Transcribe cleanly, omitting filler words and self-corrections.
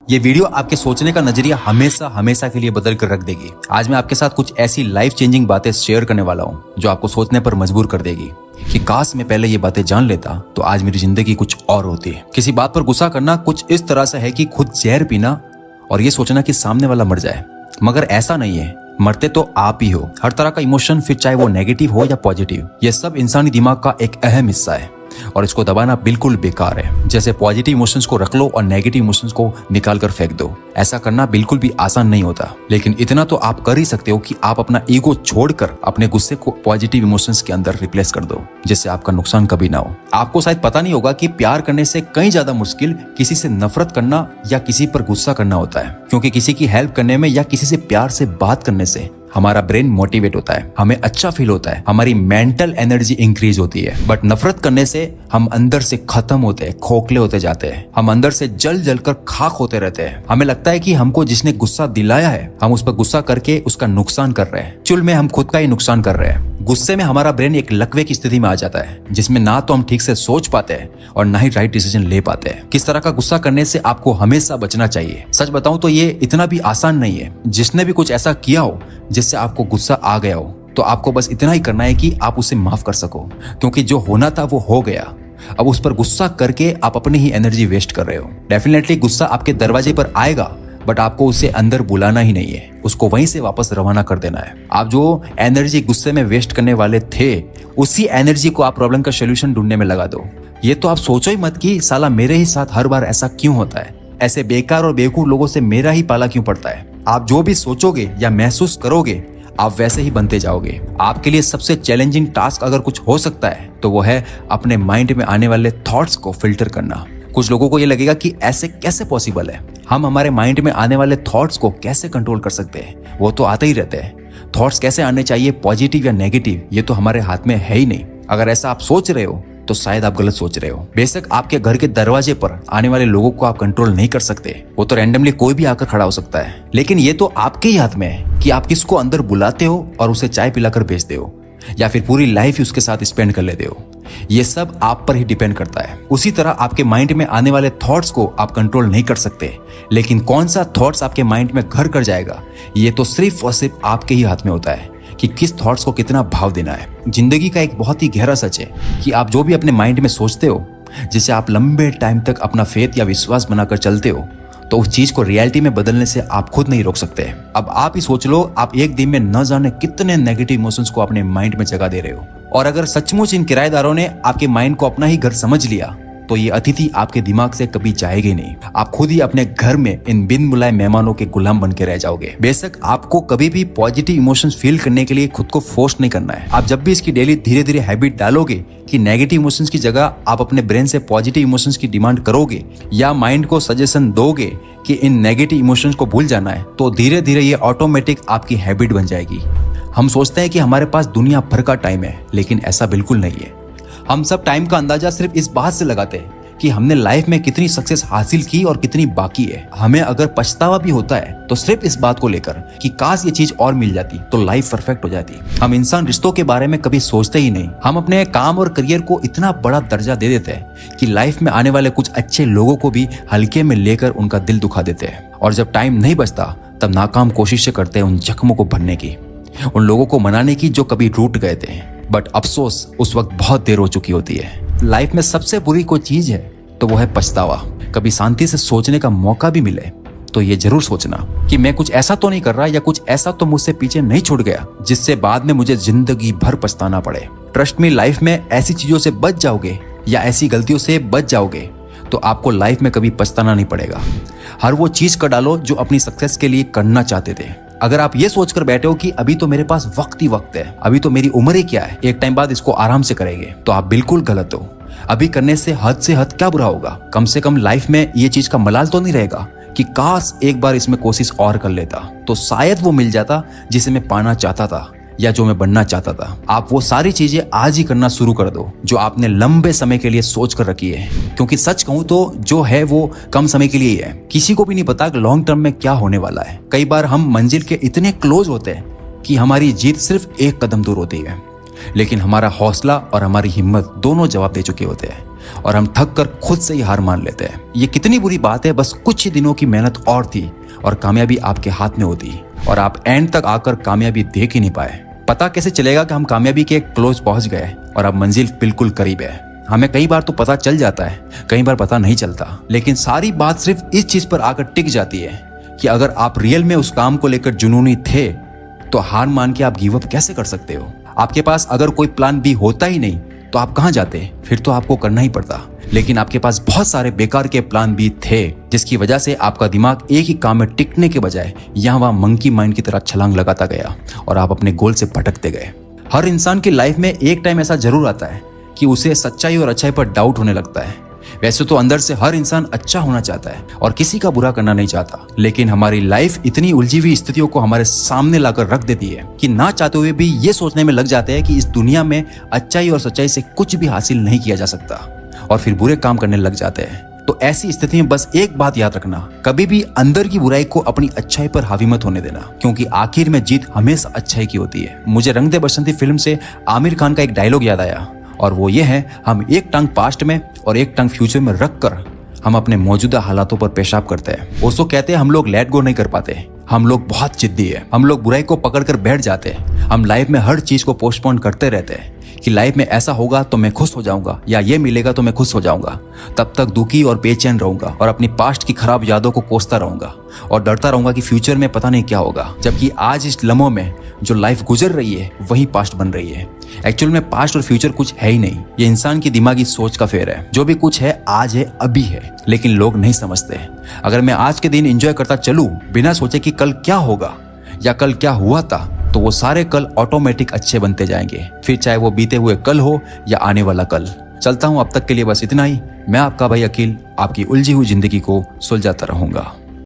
ये वीडियो आपके सोचने का नजरिया हमेशा हमेशा के लिए बदल कर रख देगी। आज मैं आपके साथ कुछ ऐसी लाइफ चेंजिंग बातें शेयर करने वाला हूँ जो आपको सोचने पर मजबूर कर देगी कि काश मैं पहले ये बातें जान लेता तो आज मेरी जिंदगी कुछ और होती। किसी बात पर गुस्सा करना कुछ इस तरह से है कि खुद जहर पीना और ये सोचना कि सामने वाला मर जाए, मगर ऐसा नहीं है। मरते तो आप ही हो। हर तरह का इमोशन, फिर चाहे वो नेगेटिव हो या पॉजिटिव, ये सब इंसानी दिमाग का एक अहम हिस्सा है और इसको दबाना बिल्कुल बेकार है। जैसे पॉजिटिव इमोशंस को रख लो और नेगेटिव इमोशंस को निकाल कर फेंक दो। ऐसा करना बिल्कुल भी आसान नहीं होता, लेकिन इतना तो आप कर ही सकते हो कि आप अपना ईगो छोड़कर अपने गुस्से को पॉजिटिव इमोशंस के अंदर रिप्लेस कर दो, जिससे आपका नुकसान कभी ना हो। आपको शायद पता नहीं होगा कि प्यार करने से कहीं ज्यादा मुश्किल किसी से नफरत करना या किसी पर गुस्सा करना होता है, क्योंकि किसी की हेल्प करने में या किसी से प्यार से बात करने से हमारा ब्रेन मोटिवेट होता है, हमें अच्छा फील होता है, हमारी मेंटल एनर्जी इंक्रीज होती है। बट नफरत करने से हम अंदर से खत्म होते हैं, खोखले होते जाते हैं। हम अंदर से जल जल कर खाक होते रहते हैं। हमें लगता है कि हमको जिसने गुस्सा दिलाया है हम उस पर गुस्सा करके उसका नुकसान कर रहे हैं। चुल में हम खुद का ही नुकसान कर रहे हैं। गुस्से में हमारा ब्रेन एक लकवे की स्थिति में आ जाता है, जिसमें ना तो हम ठीक से सोच पाते हैं और ना ही राइट डिसीजन ले पाते हैं। किस तरह का गुस्सा करने से आपको हमेशा बचना चाहिए। सच बताऊं तो ये इतना भी आसान नहीं है। जिसने भी कुछ ऐसा किया हो जिससे आपको गुस्सा आ गया हो, तो आपको बस इतना ही करना है कि आप उसे माफ कर सको, क्योंकि जो होना था वो हो गया। अब उस पर गुस्सा करके आप अपनी ही एनर्जी वेस्ट कर रहे हो। डेफिनेटली गुस्सा आपके दरवाजे पर आएगा, बट आपको उसे अंदर बुलाना ही नहीं है, उसको वहीं से वापस रवाना कर देना है। आप जो एनर्जी गुस्से में वेस्ट करने वाले थे, उसी एनर्जी को आप प्रॉब्लम का सोल्यूशन ढूंढने में लगा दो। ये तो आप सोचो ही मत कि साला मेरे ही साथ हर बार ऐसा क्यों होता है, ऐसे बेकार और बेवकूफ लोगों से मेरा ही पाला क्यों पड़ता है। आप जो भी सोचोगे या महसूस करोगे आप वैसे ही बनते जाओगे। आपके लिए सबसे चैलेंजिंग टास्क अगर कुछ हो सकता है तो वो है अपने माइंड में आने वाले थॉट्स को फिल्टर करना। कुछ लोगों को ये लगेगा कि ऐसे कैसे पॉसिबल है, हम हमारे माइंड में आने वाले थॉट्स को कैसे कंट्रोल कर सकते हैं। वो तो आते ही रहते हैं। थॉट्स कैसे आने चाहिए, पॉजिटिव या नेगेटिव, ये तो हमारे हाथ में है ही नहीं। अगर ऐसा आप सोच रहे हो तो शायद आप गलत सोच रहे हो। बेशक आपके घर के दरवाजे पर आने वाले लोगों को आप कंट्रोल नहीं कर सकते, वो तो रैंडमली कोई भी आकर खड़ा हो सकता है, लेकिन ये तो आपके ही हाथ में है कि आप किसको अंदर बुलाते हो और उसे चाय पिलाकर भेजते हो, या फिर पूरी लाइफ ही उसके साथ स्पेंड कर लेते हो। ये सब आप पर ही डिपेंड करता है। उसी तरह आपके माइंड में आने वाले थॉट्स को आप कंट्रोल नहीं कर सकते, लेकिन कौन सा थॉट्स आपके माइंड में घर कर जाएगा ये तो सिर्फ और सिर्फ आपके ही हाथ में होता है कि किस थॉट्स को कितना भाव देना है। जिंदगी का एक बहुत ही गहरा सच है कि आप जो भी अपने माइंड में सोचते हो, जिसे आप लंबे टाइम तक अपना फेथ या विश्वास बनाकर चलते हो, तो उस चीज को रियलिटी में बदलने से आप खुद नहीं रोक सकते। अब आप ही सोच लो, आप एक दिन में न जाने कितने नेगेटिव इमोशंस को अपने माइंड में जगह दे रहे हो। और अगर सचमुच इन किराएदारों ने आपके माइंड को अपना ही घर समझ लिया तो ये अतिथि आपके दिमाग से कभी जाएगी नहीं। आप खुद ही अपने घर में इन बिन बुलाए मेहमानों के गुलाम बन के रह जाओगे। बेशक आपको कभी भी पॉजिटिव इमोशंस फील करने के लिए खुद को फोर्स नहीं करना है। आप जब भी इसकी डेली धीरे धीरे हैबिट डालोगे कि नेगेटिव इमोशंस की जगह आप अपने ब्रेन से पॉजिटिव इमोशंस की डिमांड करोगे या माइंड को सजेशन दोगे कि इन नेगेटिव इमोशंस को भूल जाना है, तो धीरे धीरे ये ऑटोमेटिक आपकी हैबिट बन जाएगी। हम सोचते हैं कि हमारे पास दुनिया भर का टाइम है, लेकिन ऐसा बिल्कुल नहीं है। हम सब टाइम का अंदाजा सिर्फ इस बात से लगाते हैं कि हमने लाइफ में कितनी सक्सेस हासिल की और कितनी बाकी है। हमें अगर पछतावा भी होता है तो सिर्फ इस बात को लेकर कि काश ये चीज और मिल जाती तो लाइफ परफेक्ट हो जाती। हम इंसान रिश्तों के बारे में कभी सोचते ही नहीं। हम अपने काम और करियर को इतना बड़ा दर्जा दे देते हैं कि लाइफ में आने वाले कुछ अच्छे लोगों को भी हल्के में लेकर उनका दिल दुखा देते हैं। और जब टाइम नहीं बचता तब नाकाम कोशिशें करते हैं उन जख्मों को भरने की, उन लोगों को मनाने की जो कभी टूट गए थे। बट अफसोस उस वक्त बहुत देर हो चुकी होती है। लाइफ में सबसे बुरी कोई चीज है तो वो है पछतावा। कभी शांति से सोचने का मौका भी मिले तो ये जरूर सोचना कि मैं कुछ ऐसा तो नहीं कर रहा या कुछ ऐसा तो मुझसे पीछे नहीं छूट गया जिससे बाद में मुझे जिंदगी भर पछताना पड़े। ट्रस्ट मी, लाइफ में ऐसी चीजों से बच जाओगे या ऐसी गलतियों से बच जाओगे तो आपको लाइफ में कभी पछताना नहीं पड़ेगा। हर वो चीज कर डालो जो अपनी सक्सेस के लिए करना चाहते थे। अगर आप ये सोचकर बैठे हो कि अभी तो मेरे पास वक्त ही वक्त है, अभी तो मेरी उम्र ही क्या है, एक टाइम बाद इसको आराम से करेंगे, तो आप बिल्कुल गलत हो। अभी करने से हद क्या बुरा होगा। कम से कम लाइफ में ये चीज का मलाल तो नहीं रहेगा कि काश एक बार इसमें कोशिश और कर लेता तो शायद वो मिल जाता जिसे मैं पाना चाहता था या जो मैं बनना चाहता था। आप वो सारी चीजें आज ही करना शुरू कर दो जो आपने लंबे समय के लिए सोच कर रखी है, क्योंकि सच कहूं तो जो है वो कम समय के लिए ही है। किसी को भी नहीं पता कि लॉन्ग टर्म में क्या होने वाला है। कई बार हम मंजिल के इतने क्लोज होते हैं कि हमारी जीत सिर्फ एक कदम दूर होती है, लेकिन हमारा हौसला और हमारी हिम्मत दोनों जवाब दे चुके होते हैं। और हम थक कर खुद से ही हार मान लेते हैं। ये कितनी बुरी बात है, बस कुछ ही दिनों की मेहनत और थी और कामयाबी आपके हाथ में होती और आप एंड तक आकर कामयाबी देख ही नहीं पाए। पता कैसे चलेगा कि हम कामयाबी के क्लोज पहुंच गए और अब मंजिल बिल्कुल करीब है। हमें कई बार तो पता चल जाता है, कई बार पता नहीं चलता, लेकिन सारी बात सिर्फ इस चीज पर आकर टिक जाती है कि अगर आप रियल में उस काम को लेकर जुनूनी थे तो हार मान के आप गिव अप कैसे कर सकते हो। आपके पास अगर कोई प्लान बी होता ही नहीं तो आप कहां जाते, फिर तो आपको करना ही पड़ता। लेकिन आपके पास बहुत सारे बेकार के प्लान बी थे, जिसकी वजह से आपका दिमाग एक ही काम में टिकने के बजाय यहाँ वहां मंकी माइंड की तरह छलांग लगाता गया और आप अपने गोल से भटकते गए। हर इंसान की लाइफ में एक टाइम ऐसा जरूर आता है कि उसे सच्चाई और अच्छाई पर डाउट होने लगता है। वैसे तो अंदर से हर इंसान अच्छा होना चाहता है और किसी का बुरा करना नहीं चाहता, लेकिन हमारी लाइफ इतनी उलझी हुई स्थितियों को हमारे सामने लाकर रख देती है कि ना चाहते हुए भी ये सोचने में लग जाते हैं कि इस दुनिया में अच्छाई और सच्चाई से कुछ भी हासिल नहीं किया जा सकता और फिर बुरे काम करने लग जाते हैं। तो ऐसी स्थिति में बस एक बात याद रखना, कभी भी अंदर की बुराई को अपनी अच्छाई पर हावी मत होने देना, क्योंकि आखिर में जीत हमेशा अच्छाई की होती है। मुझे रंग दे बसंती फिल्म से आमिर खान का एक डायलॉग याद आया और वो ये है, हम एक टांग पास्ट में और एक टांग फ्यूचर में रख कर हम अपने मौजूदा हालातों पर पेशाब करते हैं। ओशो कहते हैं हम लोग लेट गो नहीं कर पाते, हम लोग बहुत जिद्दी है, हम लोग बुराई को पकड़ कर बैठ जाते हैं। हम लाइफ में हर चीज को पोस्टपोन करते रहते हैं कि लाइफ में ऐसा होगा तो मैं खुश हो जाऊंगा या ये मिलेगा तो मैं खुश हो जाऊंगा। तब तक दुखी और बेचैन रहूंगा और अपनी पास्ट की खराब यादों को कोसता रहूंगा और डरता रहूंगा कि फ्यूचर में पता नहीं क्या होगा, जबकि आज इस लम्हों में जो लाइफ गुजर रही है वही पास्ट बन रही है। एक्चुअल में पास्ट और फ्यूचर कुछ है ही नहीं, ये इंसान की दिमागी सोच का फेर है। जो भी कुछ है आज है, अभी है, लेकिन लोग नहीं समझते। अगर मैं आज के दिन एंजॉय करता चलूं बिना सोचे कि कल क्या होगा या कल क्या हुआ था, तो वो सारे कल ऑटोमेटिक अच्छे बनते जाएंगे, फिर चाहे वो बीते हुए कल हो या आने वाला कल। चलता हूं, अब तक के लिए बस इतना ही। मैं आपका भाई अकील आपकी उलझी हुई जिंदगी को सुलझाता रहूंगा।